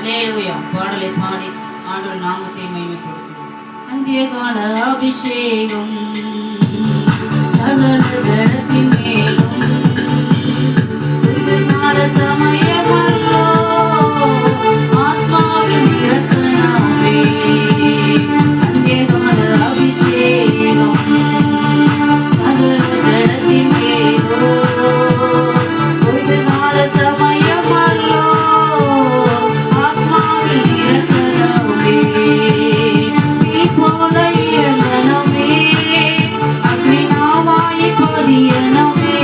அல்லேலூயா. பாடலை பாடி ஆண்டவர் நாமத்தை மகிமைப்படுத்துவோம். அந்திய கால அபிஷேகம் சகல ஜனத்தின் மேலும் கால சமயமல்லோ ஆத்மாவின் இறக்கணமே. அந்திய கால அபிஷேகம் சகல ஜனத்தின் மேலும் கால சமயமல்லோ ஆத்மாவின் இறக்கணமே. நீ போல இறங்கணமே அக்னிநாவாய் பதியனமே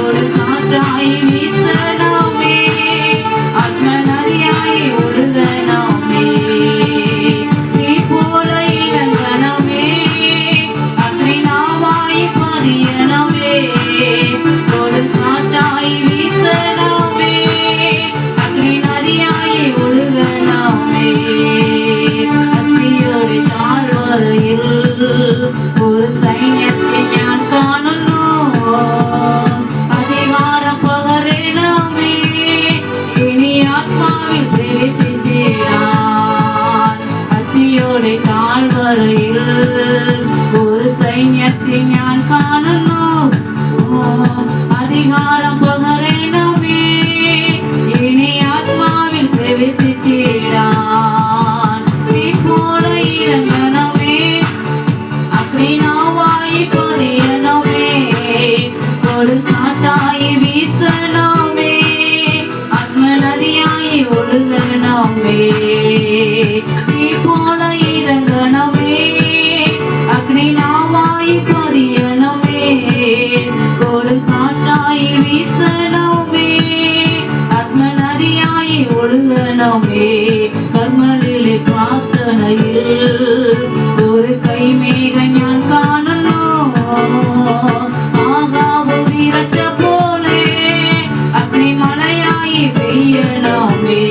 ஒரு காற்றாய் வீசனமே ஆத்ம நதியாய் ஒழுகனமே. நீ போல இறங்கணமே அக்னிநாவாய் பதியனமே ஒரு காற்றாய் வீசனமே அக்னி நதியாய் ஒழுகனமே. அஸ்தியோடு தாழ்வரையில் ஒரு சைன்யத்தை ഞാൻ കാണുന്നു അധികാരം പകരണമേ ഇനി ആത്മാവിൽ പ്രവേശിച്ചിടാൻ. അസ്ഥിയോടെ താഴ്വരയിൽ ഒരു സൈന്യത്തെ ഞാൻ കാണുന്നു അധികാരം പകരണമേ ഇനി ആത്മാവിൽ പ്രവേശിച്ചിടാൻ. നീ പോലെ ഇറങ്ങണമേ அக்னிநாவாய் பதியனமே ஒரு காற்றாய் வீசனமே ஆத்ம நதியாய் ஒழுகனமே. நீ போல இறங்கணமே அக்னிநாவாய் பதியனமே ஒரு காற்றாய் வீசனமே ஆத்ம நதியாய் ஒழுகனமே. കർമ്മലിലെ പ്രാർത്ഥനയിൽ ഒരു കൈമേഘം ഞാൻ കാണുന്നു ആകാവ് വിറച്ച പോലെ അഗ്നിമലയായി പെയ്യണമേ.